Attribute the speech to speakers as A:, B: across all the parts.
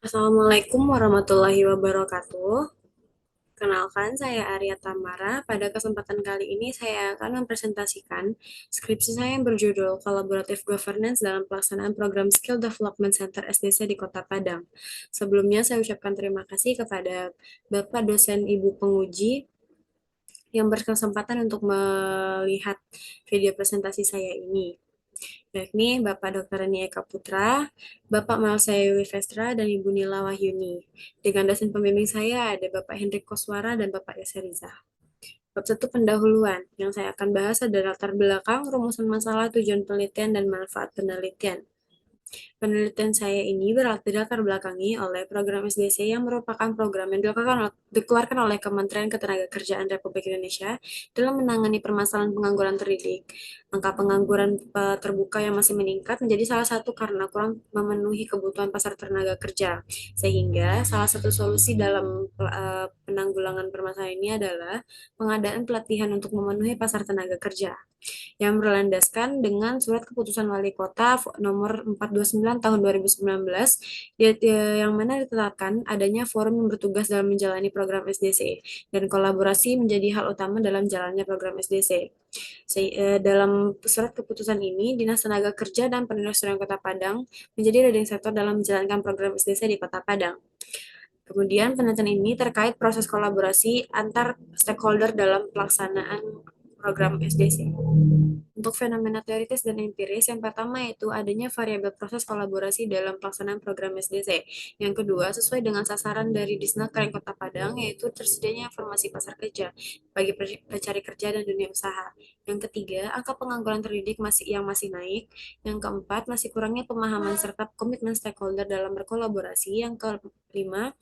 A: Assalamualaikum warahmatullahi wabarakatuh. Kenalkan, saya Arya Tamara. Pada kesempatan kali ini saya akan mempresentasikan skripsi saya yang berjudul Collaborative Governance dalam pelaksanaan program Skill Development Center SDC di Kota Padang. Sebelumnya saya ucapkan terima kasih kepada Bapak dosen Ibu penguji yang berkesempatan untuk melihat video presentasi saya ini, yakni Bapak Dr. Reni Eka Putra, Bapak Malsaya Vestra, dan Ibu Nila Wahyuni. Dengan dosen pembimbing saya ada Bapak Hendrik Koswara dan Bapak Yose Riza. Bab 1 pendahuluan, yang saya akan bahas adalah latar belakang, rumusan masalah, tujuan penelitian, dan manfaat penelitian. Penelitian saya ini dilatar belakangi oleh program SDC yang merupakan program yang dikeluarkan oleh Kementerian Ketenagakerjaan Republik Indonesia dalam menangani permasalahan pengangguran terdidik. Angka pengangguran terbuka yang masih meningkat menjadi salah satu karena kurang memenuhi kebutuhan pasar tenaga kerja. Sehingga salah satu solusi dalam penanggulangan permasalahan ini adalah pengadaan pelatihan untuk memenuhi pasar tenaga kerja yang berlandaskan dengan Surat Keputusan Wali Kota nomor 429 tahun 2019 yang mana ditetapkan adanya forum yang bertugas dalam menjalani program SDC dan kolaborasi menjadi hal utama dalam jalannya program SDC. Dalam surat keputusan ini, Dinas Tenaga Kerja dan Perindustrian Kota Padang menjadi leading sektor dalam menjalankan program SDC di Kota Padang. Kemudian penelitian ini terkait proses kolaborasi antar stakeholder dalam pelaksanaan program SDC. Untuk fenomena teoritis dan empiris, yang pertama yaitu adanya variabel proses kolaborasi dalam pelaksanaan program SDC. Yang kedua, sesuai dengan sasaran dari Disnaker Kota Padang, yaitu tersedianya informasi pasar kerja bagi pencari kerja dan dunia usaha. Yang ketiga, angka pengangguran terdidik yang masih naik. Yang keempat, masih kurangnya pemahaman serta komitmen stakeholder dalam berkolaborasi. Yang kelima,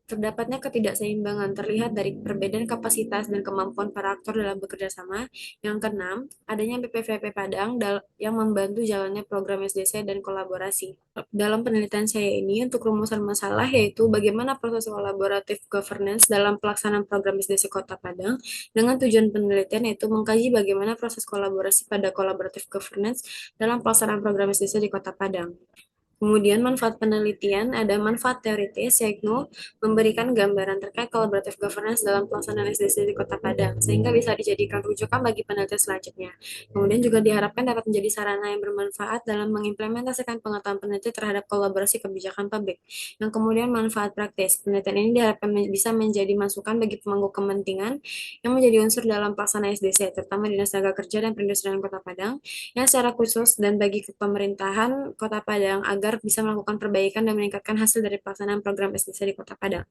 A: terdapatnya ketidakseimbangan terlihat dari perbedaan kapasitas dan kemampuan para aktor dalam bekerja sama. Yang keenam, adanya BPVP Padang yang membantu jalannya program SDC dan kolaborasi. Dalam penelitian saya ini, untuk rumusan masalah yaitu bagaimana proses kolaboratif governance dalam pelaksanaan program SDC Kota Padang, dengan tujuan penelitian yaitu mengkaji bagaimana proses kolaborasi pada collaborative governance dalam pelaksanaan program SDC di Kota Padang. Kemudian manfaat penelitian ada manfaat teoritis, yaitu memberikan gambaran terkait collaborative governance dalam pelaksanaan SDC di Kota Padang, sehingga bisa dijadikan rujukan bagi penelitian selanjutnya. Kemudian juga diharapkan dapat menjadi sarana yang bermanfaat dalam mengimplementasikan pengetahuan peneliti terhadap kolaborasi kebijakan publik. Yang kemudian manfaat praktis, penelitian ini diharapkan bisa menjadi masukan bagi pemangku kepentingan yang menjadi unsur dalam pelaksanaan SDC, terutama Dinas Tenaga Kerja dan Perindustrian Kota Padang, yang secara khusus dan bagi pemerintahan Kota Padang agar bisa melakukan perbaikan dan meningkatkan hasil dari pelaksanaan program SDC di Kota Padang.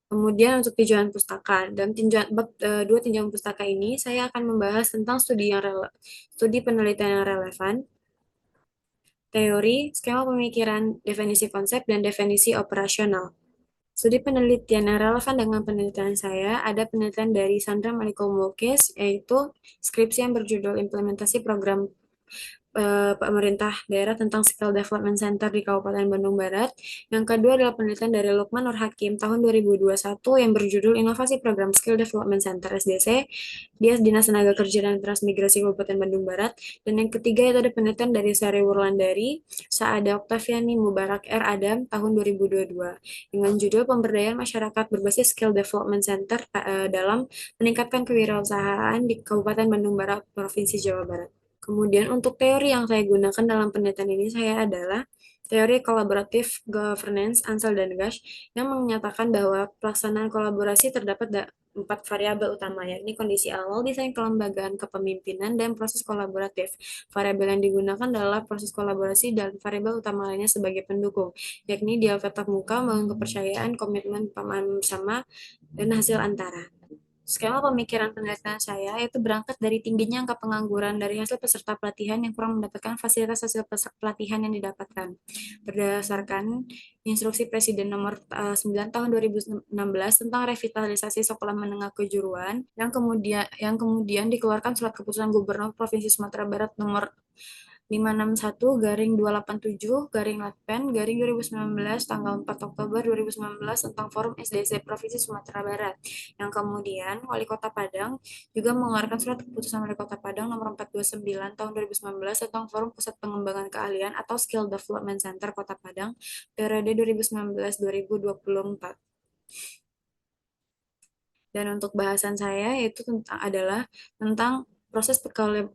A: Kemudian untuk tinjauan pustaka, dalam dua tinjauan pustaka ini saya akan membahas tentang studi penelitian yang relevan, teori, skema pemikiran, definisi konsep, dan definisi operasional. Studi penelitian yang relevan dengan penelitian saya ada penelitian dari Sandra Maliko Mulkis, yaitu skripsi yang berjudul Implementasi Program pemerintah daerah tentang Skill Development Center di Kabupaten Bandung Barat. Yang kedua adalah penelitian dari Lukman Nur Hakim tahun 2021 yang berjudul Inovasi Program Skill Development Center SDC di Dinas Tenaga Kerja dan Transmigrasi Kabupaten Bandung Barat. Dan yang ketiga itu ada penelitian dari Sari Wurlandari, Saada Oktaviani Mubarak R. Adam tahun 2022 dengan judul Pemberdayaan Masyarakat Berbasis Skill Development Center dalam meningkatkan kewirausahaan di Kabupaten Bandung Barat, Provinsi Jawa Barat. Kemudian untuk teori yang saya gunakan dalam penelitian ini saya adalah teori kolaboratif governance Ansel dan Gash yang menyatakan bahwa pelaksanaan kolaborasi terdapat 4 variabel utama, yakni kondisi awal, desain kelembagaan, kepemimpinan, dan proses kolaboratif. Variabel yang digunakan adalah proses kolaborasi dan variabel utama lainnya sebagai pendukung, yakni dialog tatap muka, membangun kepercayaan, komitmen, pemahaman bersama, dan hasil antara. Skema pemikiran penelitian saya itu berangkat dari tingginya angka pengangguran dari hasil peserta pelatihan yang kurang mendapatkan fasilitas hasil pelatihan yang didapatkan. Berdasarkan Instruksi Presiden nomor 9 tahun 2016 tentang revitalisasi sekolah menengah kejuruan yang kemudian dikeluarkan surat keputusan Gubernur Provinsi Sumatera Barat nomor 561 garing 287 garing Latpen garing 2019 tanggal 4 Oktober 2019 tentang Forum SDC Provinsi Sumatera Barat. Yang kemudian Wali Kota Padang juga mengeluarkan surat keputusan Wali Kota Padang nomor 429 tahun 2019 tentang Forum Pusat Pengembangan Keahlian atau Skill Development Center Kota Padang periode 2019-2024. Dan untuk bahasan saya yaitu tentang proses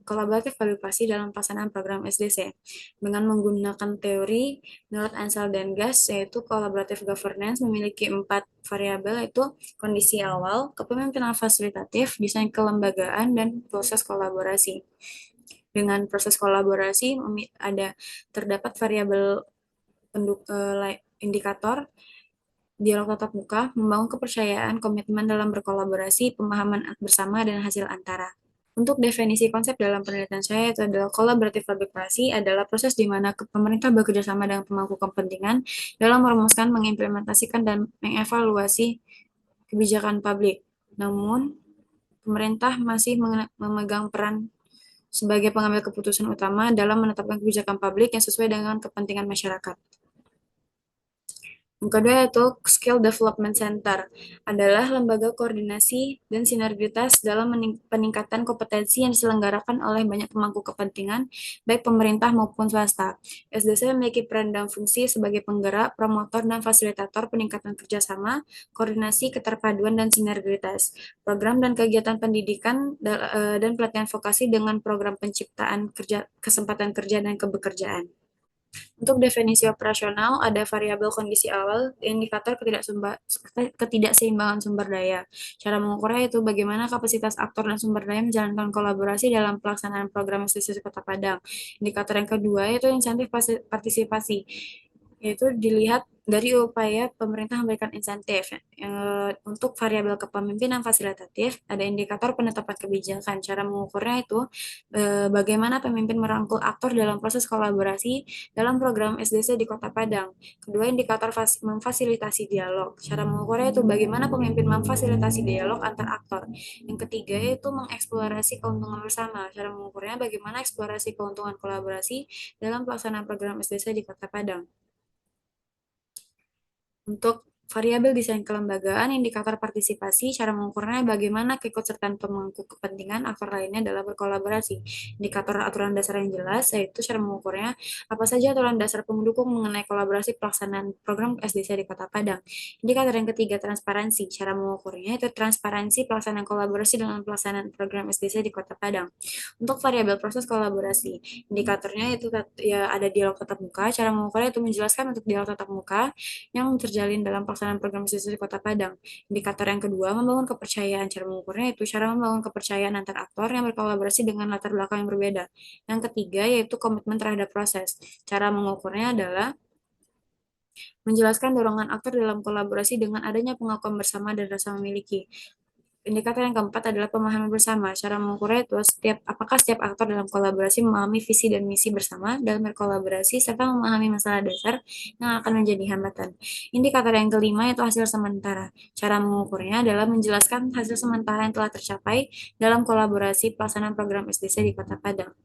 A: kolaboratif validasi dalam pelaksanaan program SDC dengan menggunakan teori menurut Ansel dan Gas, yaitu collaborative governance memiliki 4 variabel, yaitu kondisi awal, kepemimpinan fasilitatif, desain kelembagaan, dan proses kolaborasi. Dengan proses kolaborasi terdapat variabel indikator dialog tatap muka, membangun kepercayaan, komitmen dalam berkolaborasi, pemahaman bersama, dan hasil antara. Untuk definisi konsep dalam penelitian saya itu adalah collaborative public policy adalah proses di mana pemerintah bekerja sama dengan pemangku kepentingan dalam merumuskan, mengimplementasikan, dan mengevaluasi kebijakan publik. Namun, pemerintah masih memegang peran sebagai pengambil keputusan utama dalam menetapkan kebijakan publik yang sesuai dengan kepentingan masyarakat. Yang kedua yaitu Skill Development Center adalah lembaga koordinasi dan sinergitas dalam peningkatan kompetensi yang diselenggarakan oleh banyak pemangku kepentingan, baik pemerintah maupun swasta. SDC memiliki peran dan fungsi sebagai penggerak, promotor, dan fasilitator peningkatan kerjasama, koordinasi, keterpaduan, dan sinergitas. Program dan kegiatan pendidikan dan pelatihan vokasi dengan program penciptaan kesempatan kerja dan kebekerjaan. Untuk definisi operasional, ada variabel kondisi awal, indikator ketidakseimbangan sumber daya. Cara mengukurnya itu bagaimana kapasitas aktor dan sumber daya menjalankan kolaborasi dalam pelaksanaan program SDC Kota Padang. Indikator yang kedua yaitu insentif partisipasi, yaitu dilihat dari upaya pemerintah memberikan insentif. Untuk variabel kepemimpinan fasilitatif, ada indikator penetapan kebijakan. Cara mengukurnya itu bagaimana pemimpin merangkul aktor dalam proses kolaborasi dalam program SDC di Kota Padang. Kedua, indikator memfasilitasi dialog. Cara mengukurnya itu bagaimana pemimpin memfasilitasi dialog antar aktor. Yang ketiga yaitu mengeksplorasi keuntungan bersama. Cara mengukurnya bagaimana eksplorasi keuntungan kolaborasi dalam pelaksanaan program SDC di Kota Padang. Untuk variabel desain kelembagaan, indikator partisipasi, cara mengukurnya bagaimana keikutsertaan pemangku kepentingan aktor lainnya dalam berkolaborasi. Indikator aturan dasar yang jelas, yaitu cara mengukurnya apa saja aturan dasar pendukung mengenai kolaborasi pelaksanaan program SDC di Kota Padang. Indikator yang ketiga, transparansi. Cara mengukurnya itu transparansi pelaksanaan kolaborasi dengan pelaksanaan program SDC di Kota Padang. Untuk variabel proses kolaborasi, indikatornya itu ya ada dialog tatap muka. Cara mengukurnya itu menjelaskan untuk dialog tatap muka yang terjalin dalam pelaksanaan program studi di Kota Padang. Indikator yang kedua, membangun kepercayaan. Cara mengukurnya itu cara membangun kepercayaan antar aktor yang berkolaborasi dengan latar belakang yang berbeda. Yang ketiga, yaitu komitmen terhadap proses. Cara mengukurnya adalah menjelaskan dorongan aktor dalam kolaborasi dengan adanya pengakuan bersama dan rasa memiliki. Indikator yang keempat adalah pemahaman bersama. Cara mengukurnya itu apakah setiap aktor dalam kolaborasi memahami visi dan misi bersama dalam berkolaborasi serta memahami masalah dasar yang akan menjadi hambatan. Indikator yang kelima itu hasil sementara. Cara mengukurnya adalah menjelaskan hasil sementara yang telah tercapai dalam kolaborasi pelaksanaan program SDC di Kota Padang.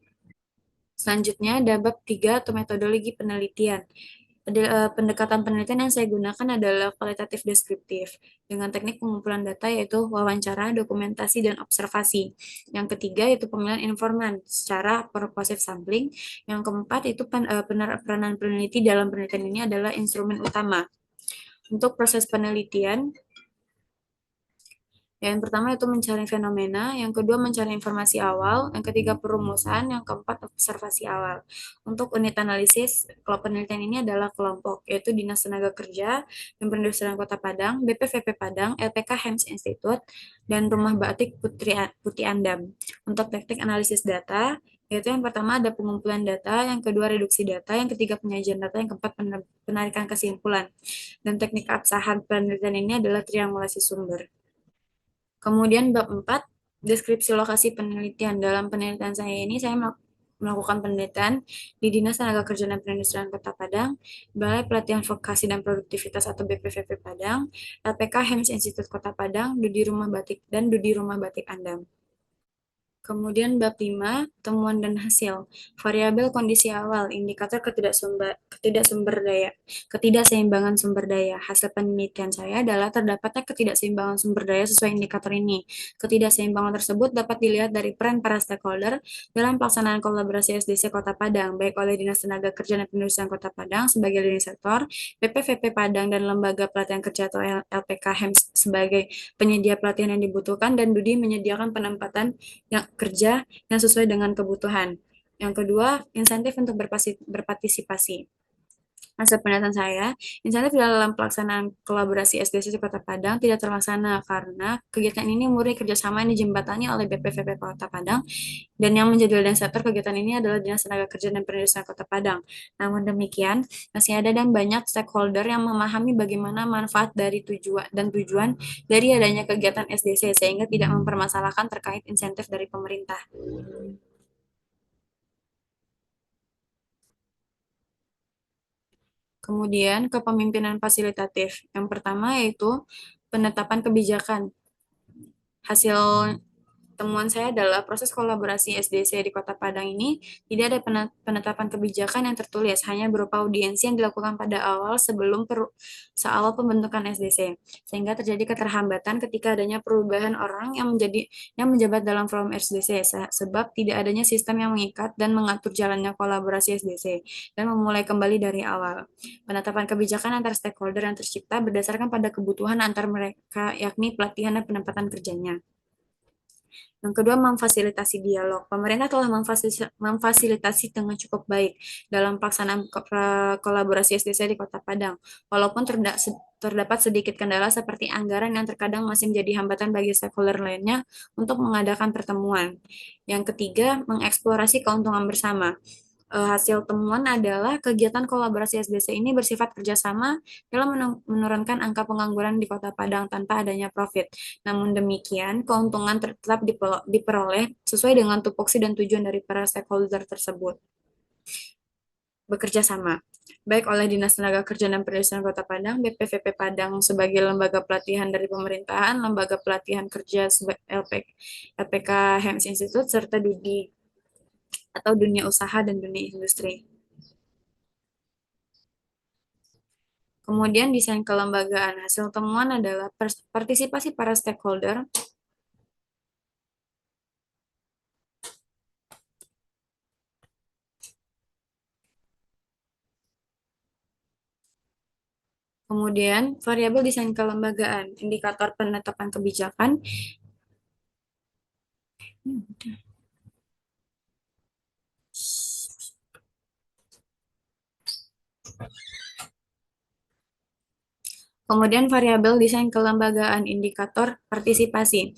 A: Selanjutnya ada bab 3 atau metodologi penelitian. Pendekatan penelitian yang saya gunakan adalah kualitatif deskriptif dengan teknik pengumpulan data yaitu wawancara, dokumentasi, dan observasi. Yang ketiga yaitu pemilihan informan secara purposive sampling. Yang keempat itu peranan peneliti dalam penelitian ini adalah instrumen utama. Untuk proses penelitian, yang pertama itu mencari fenomena, yang kedua mencari informasi awal, yang ketiga perumusan, yang keempat observasi awal. Untuk unit analisis, kalau penelitian ini adalah kelompok, yaitu Dinas Tenaga Kerja dan Perindustrian Kota Padang, BPVP Padang, LPK Hems Institute, dan Rumah Batik Putih Andam. Untuk teknik analisis data, yaitu yang pertama ada pengumpulan data, yang kedua reduksi data, yang ketiga penyajian data, yang keempat penarikan kesimpulan. Dan teknik absahan penelitian ini adalah triangulasi sumber. Kemudian bab 4, deskripsi lokasi penelitian. Dalam penelitian saya ini, saya melakukan penelitian di Dinas Tenaga Kerja dan Perindustrian Kota Padang, Balai Pelatihan Vokasi dan Produktivitas atau BPVP Padang, LPK Hems Institut Kota Padang, Dudi Rumah Batik, dan Dudi Rumah Batik Andam. Kemudian bab 5 temuan dan hasil. Variabel kondisi awal, indikator ketidaksumber daya, ketidakseimbangan sumber daya. Hasil penelitian saya adalah terdapatnya ketidakseimbangan sumber daya sesuai indikator ini. Ketidakseimbangan tersebut dapat dilihat dari peran para stakeholder dalam pelaksanaan kolaborasi SDC Kota Padang, baik oleh Dinas Tenaga Kerja dan Perindustrian Kota Padang sebagai lini sektor, PPVP Padang dan Lembaga Pelatihan Kerja atau LPK HEMS sebagai penyedia pelatihan yang dibutuhkan, dan Dudi menyediakan penempatan yang kerja yang sesuai dengan kebutuhan. Yang kedua, insentif untuk berpartisipasi. Hasil penelitian saya, insentif dalam pelaksanaan kolaborasi SDC Kota Padang tidak terlaksana karena kegiatan ini murni kerjasama yang dijembatani oleh BPVP Kota Padang, dan yang menjadi organisator kegiatan ini adalah Dinas Tenaga Kerja dan Perindustrian Kota Padang. Namun demikian, masih ada dan banyak stakeholder yang memahami bagaimana manfaat dari tujuan dari adanya kegiatan SDC sehingga tidak mempermasalahkan terkait insentif dari pemerintah. Kemudian kepemimpinan fasilitatif. Yang pertama yaitu penetapan kebijakan. Hasil temuan saya adalah proses kolaborasi SDC di Kota Padang ini tidak ada penetapan kebijakan yang tertulis, hanya berupa audiensi yang dilakukan pada awal seawal pembentukan SDC, sehingga terjadi keterhambatan ketika adanya perubahan orang yang menjabat dalam forum SDC, sebab tidak adanya sistem yang mengikat dan mengatur jalannya kolaborasi SDC dan memulai kembali dari awal. Penetapan kebijakan antar stakeholder yang tercipta berdasarkan pada kebutuhan antar mereka, yakni pelatihan dan penempatan kerjanya. Yang kedua, memfasilitasi dialog. Pemerintah telah memfasilitasi dengan cukup baik dalam pelaksanaan kolaborasi SDC di Kota Padang. Walaupun terdapat sedikit kendala seperti anggaran yang terkadang masih menjadi hambatan bagi stakeholder lainnya untuk mengadakan pertemuan. Yang ketiga, mengeksplorasi keuntungan bersama. Hasil temuan adalah kegiatan kolaborasi SDC ini bersifat kerjasama dalam menurunkan angka pengangguran di Kota Padang tanpa adanya profit. Namun demikian, keuntungan tetap diperoleh sesuai dengan tupoksi dan tujuan dari para stakeholder tersebut. Bekerja sama, baik oleh Dinas Tenaga Kerja dan Perindustrian Kota Padang, BPVP Padang sebagai lembaga pelatihan dari pemerintahan, lembaga pelatihan kerja LPK HEMS Institute, serta DUDI atau dunia usaha dan dunia industri. Kemudian desain kelembagaan. Hasil temuan adalah partisipasi para stakeholder. Kemudian variabel desain kelembagaan, indikator penetapan kebijakan. Kemudian variabel desain kelembagaan, indikator partisipasi.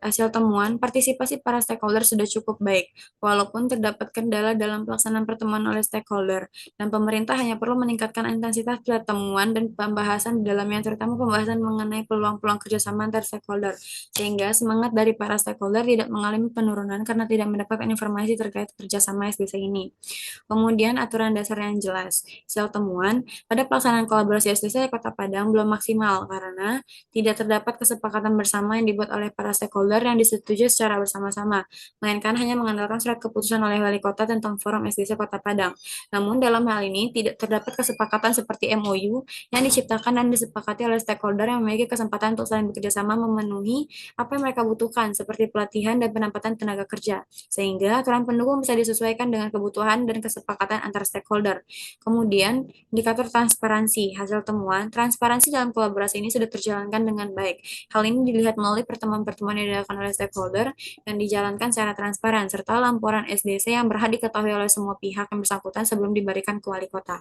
A: Hasil temuan, partisipasi para stakeholder sudah cukup baik, walaupun terdapat kendala dalam pelaksanaan pertemuan oleh stakeholder, dan pemerintah hanya perlu meningkatkan intensitas pertemuan dan pembahasan di dalamnya, terutama pembahasan mengenai peluang-peluang kerjasama antar stakeholder, sehingga semangat dari para stakeholder tidak mengalami penurunan karena tidak mendapatkan informasi terkait kerjasama SDC ini. Kemudian aturan dasar yang jelas. Hasil temuan, pada pelaksanaan kolaborasi SDC Kota Padang belum maksimal karena tidak terdapat kesepakatan bersama yang dibuat oleh para stakeholder yang disetujui secara bersama-sama, melainkan hanya mengandalkan surat keputusan oleh Wali Kota tentang forum SDC Kota Padang. Namun dalam hal ini tidak terdapat kesepakatan seperti MOU yang diciptakan dan disepakati oleh stakeholder yang memiliki kesempatan untuk saling bekerjasama memenuhi apa yang mereka butuhkan seperti pelatihan dan penempatan tenaga kerja, sehingga aturan pendukung bisa disesuaikan dengan kebutuhan dan kesepakatan antar stakeholder. Kemudian, indikator transparansi. Hasil temuan, transparansi dalam kolaborasi ini sudah terjalankan dengan baik. Hal ini dilihat melalui pertemuan-pertemuan yang dilakukan oleh stakeholder yang dijalankan secara transparan, serta laporan SDC yang berhak diketahui oleh semua pihak yang bersangkutan sebelum diberikan ke wali kota.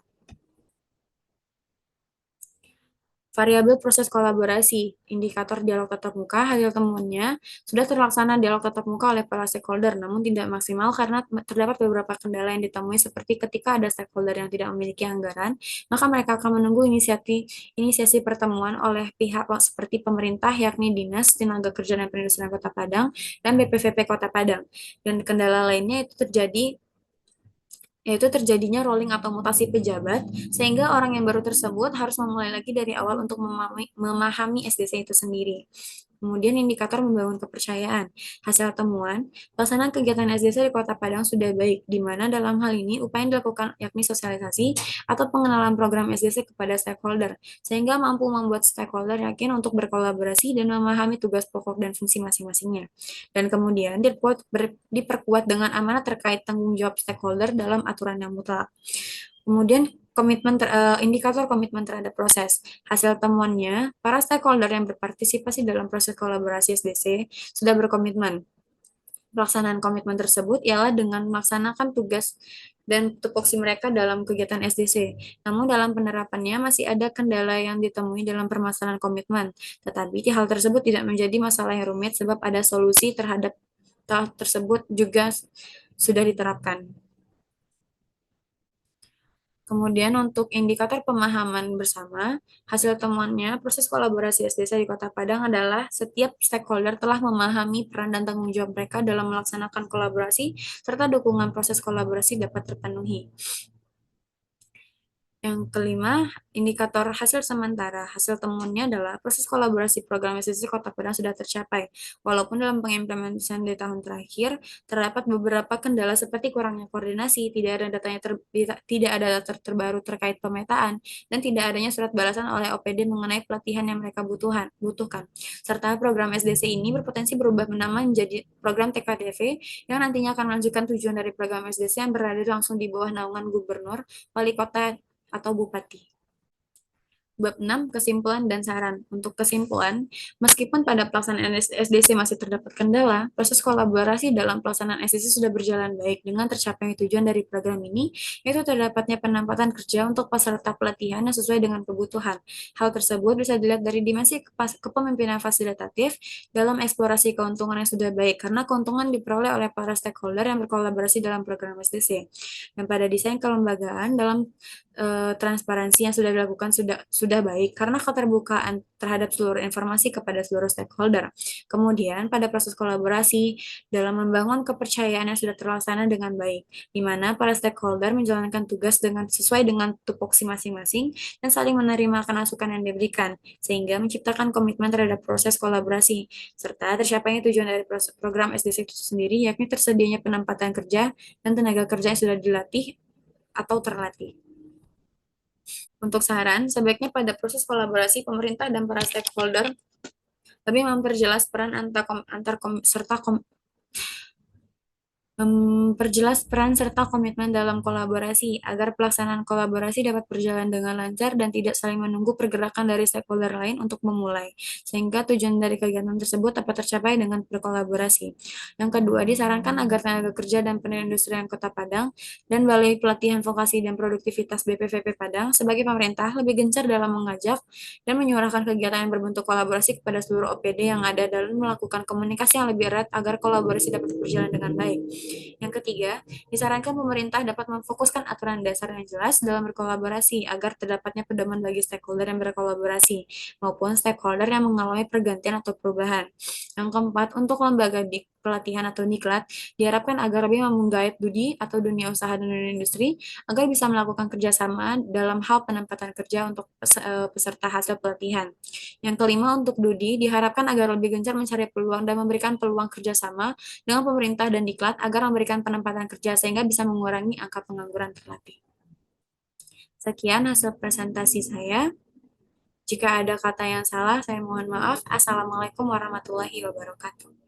A: Variabel proses kolaborasi, indikator dialog tatap muka, hasil temuannya sudah terlaksana dialog tatap muka oleh para stakeholder, namun tidak maksimal karena terdapat beberapa kendala yang ditemui seperti ketika ada stakeholder yang tidak memiliki anggaran, maka mereka akan menunggu inisiasi pertemuan oleh pihak seperti pemerintah, yakni Dinas Tenaga Kerja dan Perindustrian Kota Padang dan BPVP Kota Padang. Dan kendala lainnya itu yaitu terjadinya rolling atau mutasi pejabat, sehingga orang yang baru tersebut harus memulai lagi dari awal untuk memahami SDC itu sendiri. Kemudian indikator membangun kepercayaan. Hasil temuan, pelaksanaan kegiatan SDC di Kota Padang sudah baik, di mana dalam hal ini upaya yang dilakukan yakni sosialisasi atau pengenalan program SDC kepada stakeholder, sehingga mampu membuat stakeholder yakin untuk berkolaborasi dan memahami tugas pokok dan fungsi masing-masingnya. Dan kemudian diperkuat dengan amanat terkait tanggung jawab stakeholder dalam aturan yang mutlak. Kemudian indikator komitmen terhadap proses. Hasil temuannya, para stakeholder yang berpartisipasi dalam proses kolaborasi SDC sudah berkomitmen. Pelaksanaan komitmen tersebut ialah dengan melaksanakan tugas dan tupoksi mereka dalam kegiatan SDC. Namun dalam penerapannya masih ada kendala yang ditemui dalam permasalahan komitmen. Tetapi hal tersebut tidak menjadi masalah yang rumit sebab ada solusi terhadap hal tersebut juga sudah diterapkan. Kemudian untuk indikator pemahaman bersama, hasil temuannya proses kolaborasi SDC di Kota Padang adalah setiap stakeholder telah memahami peran dan tanggung jawab mereka dalam melaksanakan kolaborasi, serta dukungan proses kolaborasi dapat terpenuhi. Yang kelima, indikator hasil sementara. Hasil temuannya adalah proses kolaborasi program SDC Kota Padang sudah tercapai. Walaupun dalam pengimplementasian di tahun terakhir, terdapat beberapa kendala seperti kurangnya koordinasi, tidak ada data terbaru terkait pemetaan, dan tidak adanya surat balasan oleh OPD mengenai pelatihan yang mereka butuhkan. Serta program SDC ini berpotensi berubah nama menjadi program TKDV yang nantinya akan melanjutkan tujuan dari program SDC yang berada langsung di bawah naungan gubernur, wali kota, atau bupati. Bab 6, kesimpulan dan saran. Untuk kesimpulan, meskipun pada pelaksanaan SDC masih terdapat kendala, proses kolaborasi dalam pelaksanaan SDC sudah berjalan baik dengan tercapainya tujuan dari program ini, yaitu terdapatnya penempatan kerja untuk peserta pelatihan yang sesuai dengan kebutuhan. Hal tersebut bisa dilihat dari dimensi kepemimpinan fasilitatif dalam eksplorasi keuntungan yang sudah baik, karena keuntungan diperoleh oleh para stakeholder yang berkolaborasi dalam program SDC. Dan pada desain kelembagaan dalam transparansi yang sudah dilakukan sudah baik karena keterbukaan terhadap seluruh informasi kepada seluruh stakeholder. Kemudian pada proses kolaborasi dalam membangun kepercayaan yang sudah terlaksana dengan baik, di mana para stakeholder menjalankan tugas sesuai dengan tupoksi masing-masing dan saling menerima masukan yang diberikan, sehingga menciptakan komitmen terhadap proses kolaborasi, serta tercapainya tujuan dari program SDC itu sendiri, yakni tersedianya penempatan kerja dan tenaga kerja yang sudah dilatih atau terlatih. Untuk saran, sebaiknya pada proses kolaborasi pemerintah dan para stakeholder lebih memperjelas peran memperjelas peran serta komitmen dalam kolaborasi agar pelaksanaan kolaborasi dapat berjalan dengan lancar dan tidak saling menunggu pergerakan dari stakeholder lain untuk memulai, sehingga tujuan dari kegiatan tersebut dapat tercapai dengan berkolaborasi. Yang kedua, disarankan agar tenaga kerja dan perindustrian Kota Padang dan Balai Pelatihan Vokasi dan Produktivitas BPVP Padang sebagai pemerintah lebih gencar dalam mengajak dan menyuarakan kegiatan yang berbentuk kolaborasi kepada seluruh OPD yang ada dalam melakukan komunikasi yang lebih erat agar kolaborasi dapat berjalan dengan baik. Yang ketiga, disarankan pemerintah dapat memfokuskan aturan dasar yang jelas dalam berkolaborasi agar terdapatnya pedoman bagi stakeholder yang berkolaborasi maupun stakeholder yang mengalami pergantian atau perubahan. Yang keempat, untuk lembaga pelatihan atau diklat diharapkan agar lebih menggait DUDI atau dunia usaha dan dunia industri agar bisa melakukan kerjasama dalam hal penempatan kerja untuk peserta hasil pelatihan. Yang kelima, untuk DUDI diharapkan agar lebih gencar mencari peluang dan memberikan peluang kerjasama dengan pemerintah dan diklat agar memberikan penempatan kerja sehingga bisa mengurangi angka pengangguran terlatih. Sekian hasil presentasi saya. Jika ada kata yang salah, saya mohon maaf. Assalamualaikum warahmatullahi wabarakatuh.